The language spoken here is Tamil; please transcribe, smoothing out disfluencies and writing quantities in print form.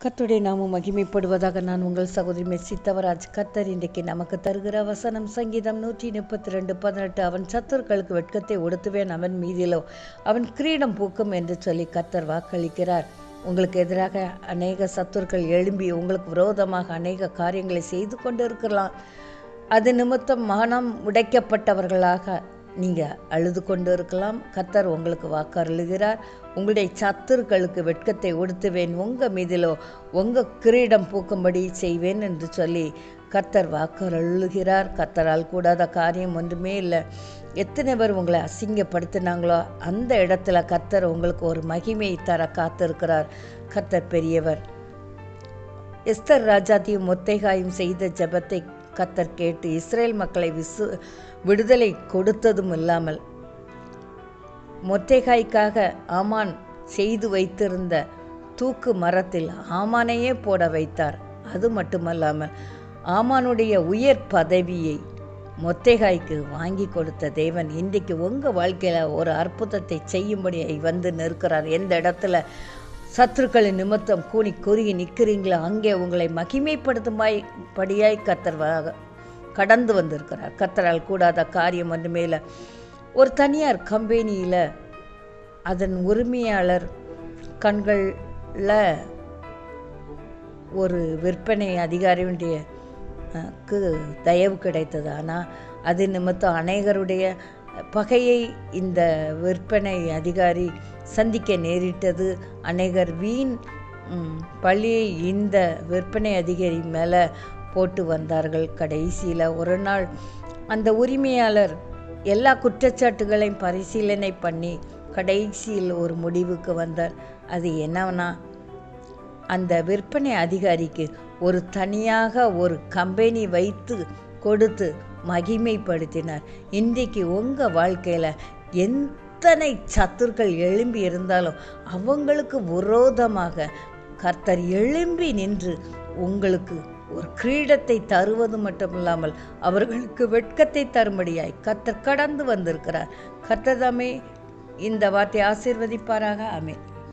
கர்த்தருடைய நாமம் மகிமைப்படுவதாக. நான் உங்கள் சகோதரி மெஸ்ஸி தவராஜ். கர்த்தர் இன்றைக்கு நமக்கு தருகிற வசனம் சங்கீதம் 132:18. அவன் சத்துருக்களுக்கு வெட்கத்தை ஒடுத்துவேன், அவன் மீதிலோ அவன் கிரீடம் பூக்கும் என்று சொல்லி கர்த்தர் வாக்களிக்கிறார். உங்களுக்கு எதிராக அநேக சத்துருக்கள் எழும்பி உங்களுக்கு விரோதமாக அநேக காரியங்களை செய்து கொண்டு இருக்கலாம். அது நிமித்தம் மனம் உடைக்கப்பட்டவர்களாக நீங்கள் அழுது கொண்டு இருக்கலாம். கர்த்தர் உங்களுக்கு வாக்கருளுகிறார். உங்களுடைய சத்துருக்களுக்கு வெட்கத்தை உடுத்துவேன், உங்கள் மீதிலோ உங்கள் கிரீடம் பூக்கும்படி செய்வேன் என்று சொல்லி கர்த்தர் வாக்கருளுகிறார். கர்த்தரால் கூடாத காரியம் ஒன்றுமே இல்லை. எத்தனை பேர் உங்களை அசிங்கப்படுத்தினாங்களோ அந்த இடத்துல கர்த்தர் உங்களுக்கு ஒரு மகிமையை தர காத்திருக்கிறார். கர்த்தர் பெரியவர். எஸ்தர் ராஜாத்தியும் மொர்தெகாயும் செய்த ஜெபத்தை கர்த்தர் கேட்டு இஸ்ரேல் மக்களை விடுதலை கொடுத்ததும் இல்லாமல் மொர்தெகாய்க்காக ஆமான் செய்து வைத்திருந்த தூக்கு மரத்தில் ஆமானையே போட வைத்தார். அது மட்டுமல்லாமல் ஆமானுடைய உயர் பதவியை மொர்தெகாய்க்கு வாங்கி கொடுத்த தேவன் இன்றைக்கு உங்கள் வாழ்க்கையில் ஒரு அற்புதத்தை செய்யும்படியாய் வந்து நிற்கிறார். எந்த இடத்துல சத்துருக்களின் நிமித்தம் கூனி குறுகி நிற்கிறீங்களோ அங்கே உங்களை மகிமைப்படுத்தும்படியாய் கர்த்தர் கடந்து வந்திருக்கிறார். கர்த்தரால் கூடாத காரியம் ஒன்று மேலே ஒரு தனியார் கம்பெனியில் அதன் உரிமையாளர் கண்களில் ஒரு விற்பனை அதிகாரியுடைய தயவு கிடைத்தது. ஆனால் அது நிமித்தம் அநேகருடைய பகையை இந்த விற்பனை அதிகாரி சந்திக்க நேரிட்டது. அநேகர் வீண் பழியை இந்த விற்பனை அதிகாரி மேலே போட்டு வந்தார்கள். கடைசியில் ஒரு நாள் அந்த உரிமையாளர் எல்லா குற்றச்சாட்டுகளையும் பரிசீலனை பண்ணி கடைசியில் ஒரு முடிவுக்கு வந்தார். அது என்னன்னா, அந்த விற்பனை அதிகாரிக்கு ஒரு தனியாக ஒரு கம்பெனி வைத்து கொடுத்து மகிமைப்படுத்தினார். இன்றைக்கு உங்கள் வாழ்க்கையில் எத்தனை சத்துருக்கள் எழும்பி இருந்தாலும் அவங்களுக்கு விரோதமாக கர்த்தர் எழும்பி நின்று உங்களுக்கு ஒரு கிரீடத்தை தருவது மட்டுமில்லாமல் அவர்களுக்கு வெட்கத்தை தரும்படியாய் கர்த்தர் கடந்து வந்திருக்கிறார். கர்த்தர் தாமே இந்த வார்த்தை ஆசீர்வதிப்பாராக. ஆமென்.